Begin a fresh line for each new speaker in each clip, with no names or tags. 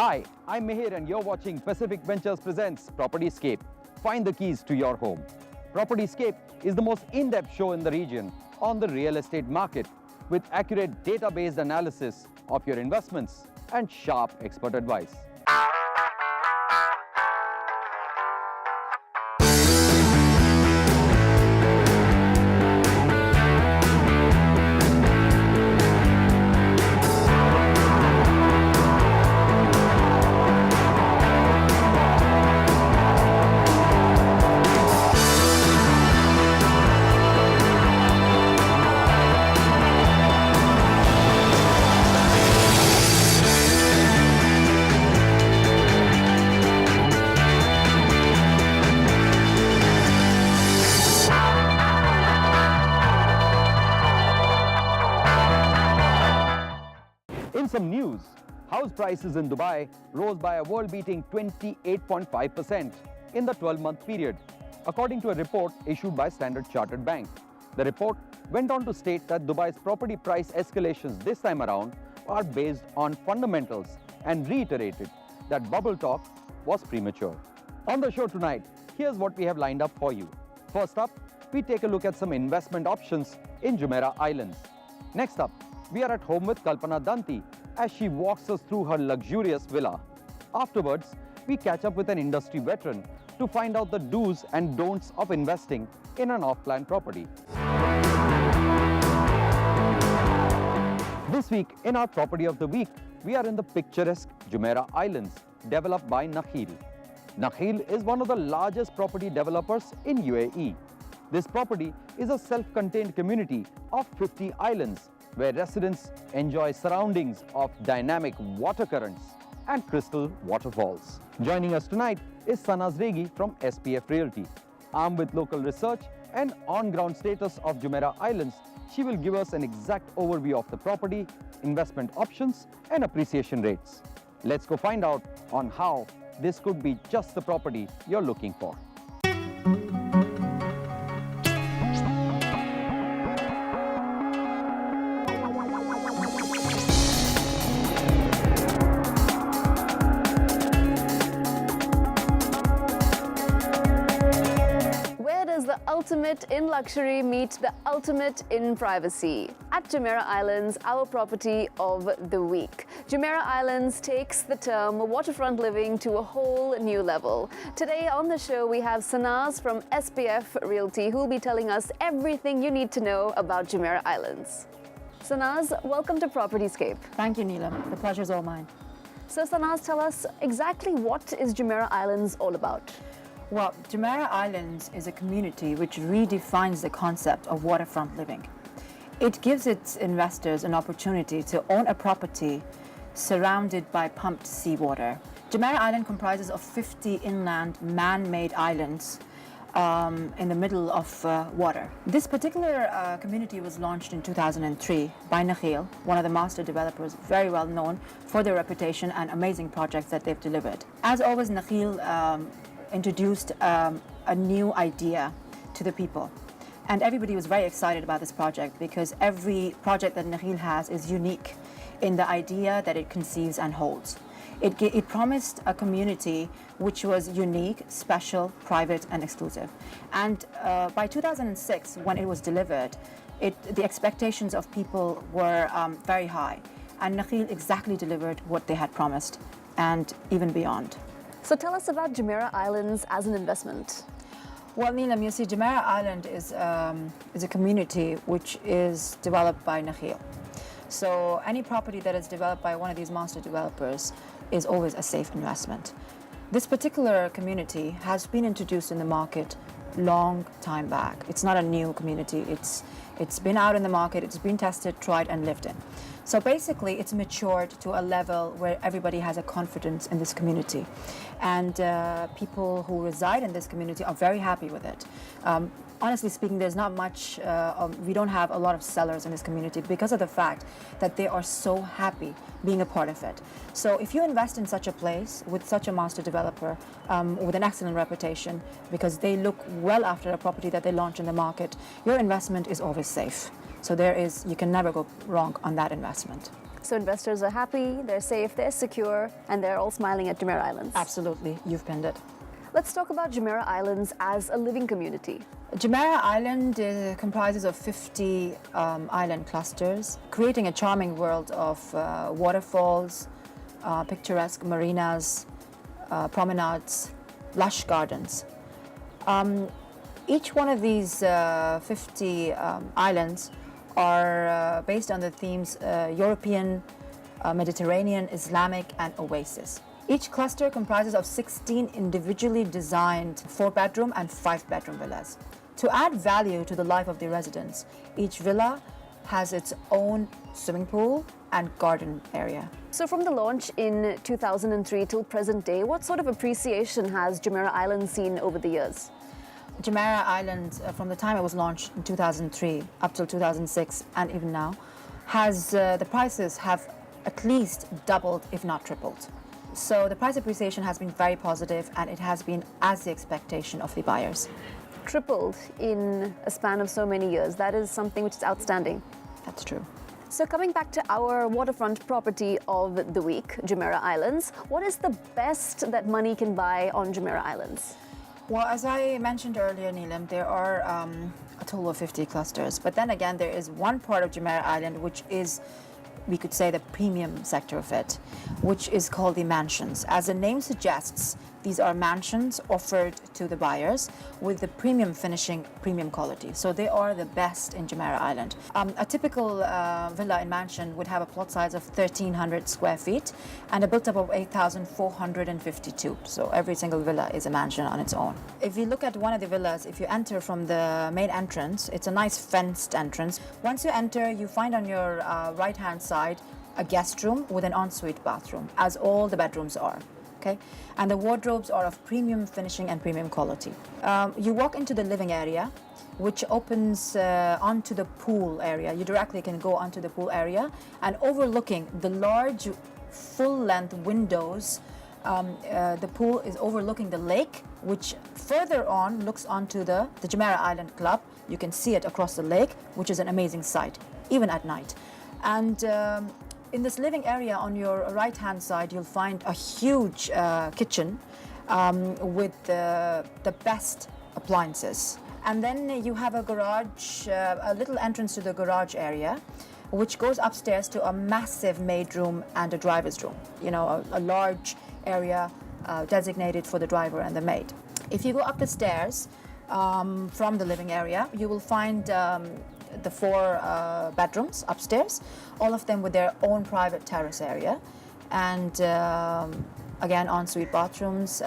Hi, I'm Mihir and you're watching Pacific Ventures presents PropertyScape. Find the keys to your home. PropertyScape is the most in-depth show in the region on the real estate market with accurate data-based analysis of your investments and sharp expert advice. In some news, house prices in Dubai rose by a world-beating 28.5% in the 12-month period, according to a report issued by Standard Chartered Bank. The report went on to state that Dubai's property price escalations this time around are based on fundamentals and reiterated that bubble talk was premature. On the show tonight, here's what we have lined up for you. First up, we take a look at some investment options in Jumeirah Islands. Next up, we are at home with Kalpana Danti as she walks us through her luxurious villa. Afterwards, we catch up with an industry veteran to find out the do's and don'ts of investing in an off-plan property. This week, in our Property of the Week, we are in the picturesque Jumeirah Islands, developed by Nakheel. Nakheel is one of the largest property developers in UAE. This property is a self-contained community of 50 islands where residents enjoy surroundings of dynamic water currents and crystal waterfalls. Joining us tonight is Sanaz Regi from SPF Realty. Armed with local research and on-ground status of Jumeirah Islands, she will give us an exact overview of the property, investment options and appreciation rates. Let's go find out on how this could be just the property you're looking for.
The ultimate in luxury meet the ultimate in privacy. At Jumeirah Islands, our property of the week. Jumeirah Islands takes the term waterfront living to a whole new level. Today on the show, we have Sanaz from SPF Realty, who will be telling us everything you need to know about Jumeirah Islands. Sanaz, welcome to PropertyScape.
Thank you, Neelam. The pleasure is all mine.
So Sanaz, tell us exactly what is Jumeirah Islands all about?
Well, Jumeirah Islands is a community which redefines the concept of waterfront living. It gives its investors an opportunity to own a property surrounded by pumped seawater. Jumeirah Island comprises of 50 inland man-made islands in the middle of water. This particular community was launched in 2003 by Nakheel, one of the master developers, very well known for their reputation and amazing projects that they've delivered. As always, Nakheel introduced a new idea to the people. And everybody was very excited about this project because every project that Nakheel has is unique in the idea that it conceives and holds. It promised a community which was unique, special, private and exclusive. And by 2006, when it was delivered, the expectations of people were very high. And Nakheel exactly delivered what they had promised and even beyond.
So tell us about Jumeirah Islands as an investment.
Well, Neelam, you see, Jumeirah Island is a community which is developed by Nakheel. So any property that is developed by one of these master developers is always a safe investment. This particular community has been introduced in the market long time back. It's not a new community. It's been out in the market, it's been tested, tried and lived in. So basically it's matured to a level where everybody has a confidence in this community. And people who reside in this community are very happy with it. Honestly speaking, there's not much, we don't have a lot of sellers in this community because of the fact that they are so happy being a part of it. So if you invest in such a place with such a master developer with an excellent reputation, because they look well after a property that they launch in the market, your investment is always safe. So you can never go wrong on that investment.
So investors are happy, they're safe, they're secure, and they're all smiling at Jumeirah Islands.
Absolutely, you've pinned it.
Let's talk about Jumeirah Islands as a living community.
Jumeirah Island comprises of 50 island clusters, creating a charming world of waterfalls, picturesque marinas, promenades, lush gardens. Each one of these 50 islands are based on the themes European, Mediterranean, Islamic, and Oasis. Each cluster comprises of 16 individually designed 4-bedroom and 5-bedroom villas. To add value to the life of the residents, each villa has its own swimming pool and garden area.
So from the launch in 2003 till present day, what sort of appreciation has Jumeirah Islands seen over the years?
Jumeirah Island, from the time it was launched in 2003 up till 2006 and even now, has the prices have at least doubled, if not tripled. So the price appreciation has been very positive, and it has been as the expectation of the buyers.
Tripled in a span of so many years. That is something which is outstanding.
That's true.
So coming back to our waterfront property of the week, Jumeirah Islands, what is the best that money can buy on Jumeirah Islands?
Well, as I mentioned earlier, Neelam, there are a total of 50 clusters. But then again, there is one part of Jumeirah Island which is, we could say, the premium sector of it, which is called the mansions. As the name suggests, these are mansions offered to the buyers with the premium finishing, premium quality. So they are the best in Jumeirah Island. A typical villa and mansion would have a plot size of 1,300 square feet and a built-up of 8,452. So every single villa is a mansion on its own. If you look at one of the villas, if you enter from the main entrance, it's a nice fenced entrance. Once you enter, you find on your right-hand side a guest room with an ensuite bathroom, as all the bedrooms are. Okay, and the wardrobes are of premium finishing and premium quality. You walk into the living area, which opens onto the pool area. You directly can go onto the pool area, and overlooking the large full-length windows, the pool is overlooking the lake, which further on looks onto the Jumeirah Island Club. You can see it across the lake, which is an amazing sight, even at night. And in this living area on your right-hand side, you'll find a huge kitchen with the best appliances. And then you have a garage, a little entrance to the garage area, which goes upstairs to a massive maid room and a driver's room. You know, a large area designated for the driver and the maid. If you go up the stairs from the living area, you will find the 4 bedrooms upstairs, all of them with their own private terrace area, and again ensuite bathrooms,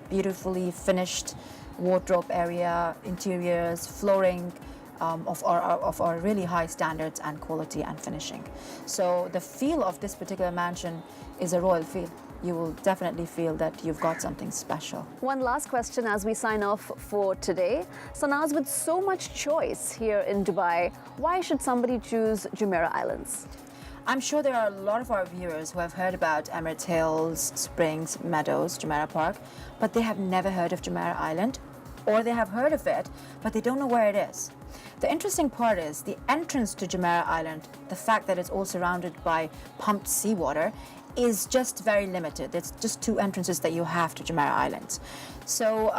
beautifully finished wardrobe area, interiors, flooring of our really high standards and quality and finishing. So the feel of this particular mansion is a royal feel. You will definitely feel that you've got something special.
One last question as we sign off for today. Sanaz, with so much choice here in Dubai, why should somebody choose Jumeirah Islands?
I'm sure there are a lot of our viewers who have heard about Emirates Hills, Springs, Meadows, Jumeirah Park, but they have never heard of Jumeirah Island, or they have heard of it, but they don't know where it is. The interesting part is the entrance to Jumeirah Island, the fact that it's all surrounded by pumped seawater, is just very limited. It's just 2 entrances that you have to Jumeirah Islands. So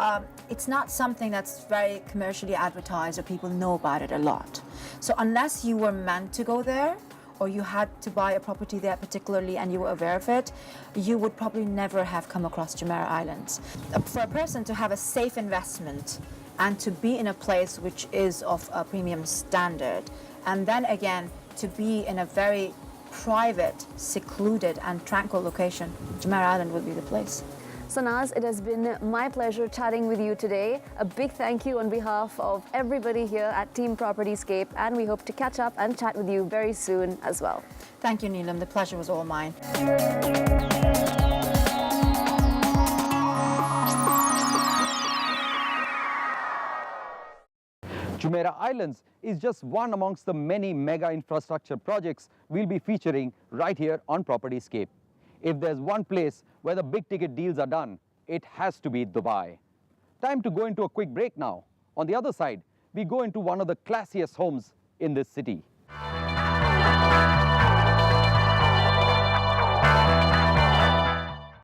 it's not something that's very commercially advertised or people know about it a lot. So unless you were meant to go there, or you had to buy a property there particularly and you were aware of it, you would probably never have come across Jumeirah Islands. For a person to have a safe investment and to be in a place which is of a premium standard, and then again to be in a very private, secluded and tranquil location, Jumeirah Island would be the place.
Sanaz, it has been my pleasure chatting with you today. A big thank you on behalf of everybody here at Team PropertyScape, and we hope to catch up and chat with you very soon as well.
Thank you, Neelam. The pleasure was all mine.
Jumeirah Islands is just one amongst the many mega infrastructure projects we'll be featuring right here on PropertyScape. If there's one place where the big ticket deals are done, it has to be Dubai. Time to go into a quick break now. On the other side, we go into one of the classiest homes in this city.